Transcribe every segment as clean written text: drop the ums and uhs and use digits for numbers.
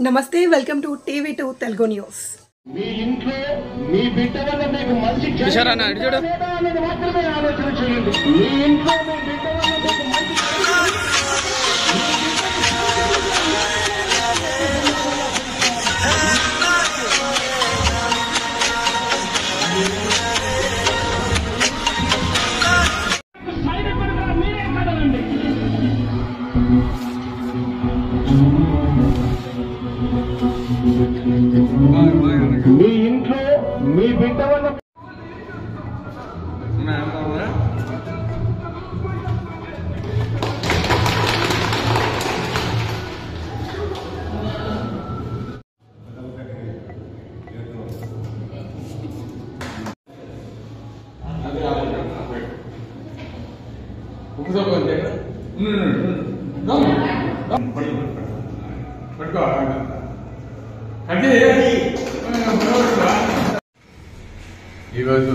నమస్తే, welcome to TV2 Telugu news. మీ ఇంట్లో మీ బిడ్డ వల్ల మీకు మంచి అనేది మాత్రమే ఆలోచన చేయండి. మీ ఇంట్లో మీ బిడ్డ వల్ల మీకు మంచి మీరే కదలండి. మీ ఇంట్లో మీ బిడ్డ వల్ల ఈరోజు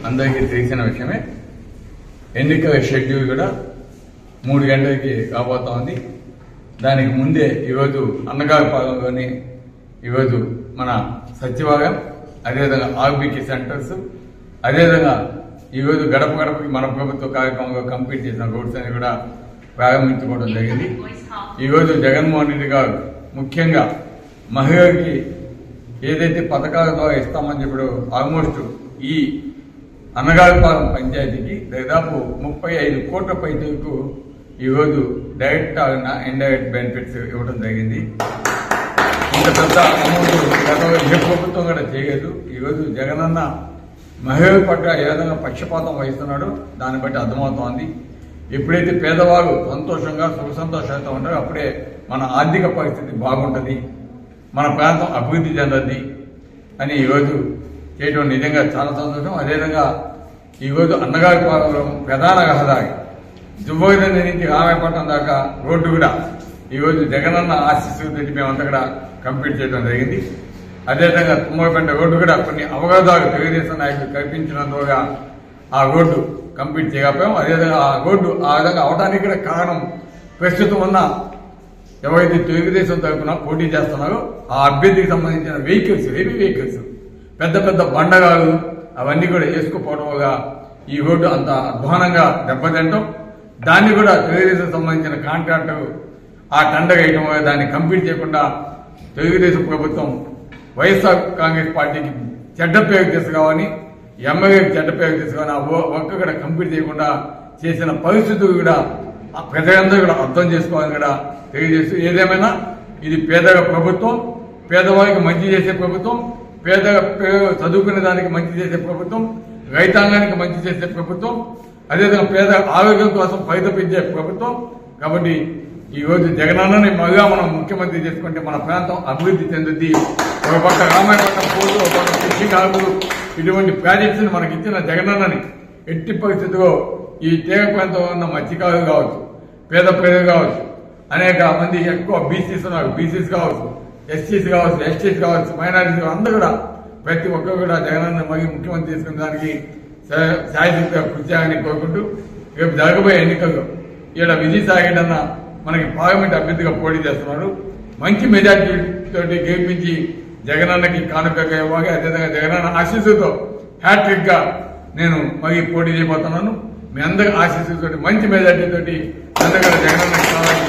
అందరికీ తెలిసిన విషయమే, ఎన్నికల షెడ్యూల్ కూడా 3 గంటలకి రాబోతా ఉంది. దానికి ముందే ఈరోజు అన్నగారిపాలెంలోని ఈరోజు మన సచివాలయం, అదేవిధంగా ఆర్బీకి సెంటర్స్, అదేవిధంగా ఈరోజు గడప గడపకి మన ప్రభుత్వ కార్యక్రమంలో కంప్లీట్ చేసిన రోడ్స్ అని కూడా ప్రారంభించుకోవడం జరిగింది. ఈరోజు జగన్మోహన్ రెడ్డి గారు ముఖ్యంగా మహిళలకి ఏదైతే పథకాల ద్వారా ఇస్తామని చెప్పాడో ఆల్మోస్ట్ ఈ అన్నగారిపాలెం పంచాయతీకి దాదాపు 35 కోట్ల పైసలకు ఈరోజు డైరెక్ట్ ఇండైరెక్ట్ బెనిఫిట్స్ ఇవ్వడం జరిగింది. ఇంత పెద్ద అమౌంట్ గతంలో ఏ ప్రభుత్వం కూడా చేయలేదు. ఈరోజు జగనన్న మహిళల పట్ల ఏ విధంగా పక్షపాతం వహిస్తున్నాడో దాన్ని బట్టి అర్థమవుతోంది. ఎప్పుడైతే పేదవాళ్ళు సంతోషంగా సుఖ సంతోషాలతో ఉంటారో అప్పుడే మన ఆర్థిక పరిస్థితి బాగుంటుంది, మన ప్రాంతం అభివృద్ధి చెందద్ది అని ఈరోజు చేయడం నిజంగా చాలా సంతోషం. అదేవిధంగా ఈరోజు అన్నగారిపాలెంలో ప్రధాన రహదారి దువ్వగిరి నుంచి రామాయపట్నం దాకా రోడ్డు కూడా ఈరోజు జగనన్న ఆశీస్సులతో మేమంతా కూడా కంప్లీట్ చేయడం జరిగింది. అదేవిధంగా తుమ్మలపేట రోడ్డు కూడా కొన్ని అవరోధాలు తెలుగుదేశం నాయకులు కల్పించినందువల్ల ఆ రోడ్డు కంప్లీట్ చేయకపోయాం. అదేవిధంగా ఆ రోడ్డు ఆ విధంగా అవడానికి కూడా కారణం ప్రస్తుతం ఉన్న ఎవరైతే తెలుగుదేశం తరఫున పోటీ చేస్తున్నారో ఆ అభ్యర్థికి సంబంధించిన వెహికల్స్, హెవీ వెహికల్స్, పెద్ద పెద్ద బండగాలు అవన్నీ కూడా వేసుకుపోవడం వల్ల ఈ రోడ్డు అంత అధ్వానంగా దెబ్బతింటాం. దాన్ని కూడా తెలుగుదేశం సంబంధించిన కాంట్రాక్టర్ ఆ టెండర్ వేయడం వల్ల దాన్ని కంప్లీట్ చేయకుండా తెలుగుదేశం ప్రభుత్వం వైఎస్ఆర్ కాంగ్రెస్ పార్టీకి చెడ్డ పేరు తీసుకురావని, ఎమ్మెల్యేకి చెడ్డ పేరు తీసుకుని ఆ వర్క్ కూడా కంప్లీట్ చేయకుండా చేసిన పరిస్థితులు కూడా ప్రజలందరూ కూడా అర్థం చేసుకోవాలని కూడా తెలియజేస్తూ, ఏదేమైనా ఇది పేదల ప్రభుత్వం, పేదవారికి మంచి చేసే ప్రభుత్వం, పేద చదువుకునే దానికి మంచి చేసే ప్రభుత్వం, రైతాంగానికి మంచి చేసే ప్రభుత్వం, అదేవిధంగా పేద ఆరోగ్యం కోసం పరితపించే ప్రభుత్వం. కాబట్టి ఈ రోజు జగనన్నని మళ్ళా మనం ముఖ్యమంత్రి చేసుకుంటే మన ప్రాంతం అభివృద్ధి చెందుద్ది. ఒక పక్క రామాయపట్నం పోర్టు, ఒక పక్క ఫిషింగ్ హార్బర్, ఇటువంటి ప్రాజెక్ట్స్ ని మనకి ఇచ్చిన జగనన్నని ఎట్టి పరిస్థితిలో ఈ తీర ప్రాంతంలో ఉన్న మత్స్యకారులు కావచ్చు, పేద ప్రజలు కావచ్చు, అనేక మంది ఎక్కువ బీసీస్ ఉన్నారు, బీసీస్ కావచ్చు, ఎస్సీస్ కావచ్చు, ఎస్టీస్ కావచ్చు, మైనారిటీస్ అందరూ కూడా ప్రతి ఒక్కరు కూడా జగనన్న మళ్ళీ ముఖ్యమంత్రి చేసుకునే దానికి శాయశక్తిగా కృషి చేయాలని కోరుకుంటూ రేపు జరగబోయే ఎన్నికల్లో ఈడ విజయసాయిరెడ్డి మనకి పార్లమెంట్ అభ్యర్థిగా పోటీ చేస్తున్నారు. మంచి మెజార్టీ తోటి గెలిపించి జగనన్నకి కానుకగా ఇవ్వాలి. అదేవిధంగా జగనన్న ఆశీస్సుతో హ్యాట్రిక్ గా నేను మళ్ళీ పోటీ చేయబోతున్నాను. మీ అందరి ఆశీస్సులతో మంచి మెజార్టీ తోటి అందరూ జగనన్నకి కావాలి.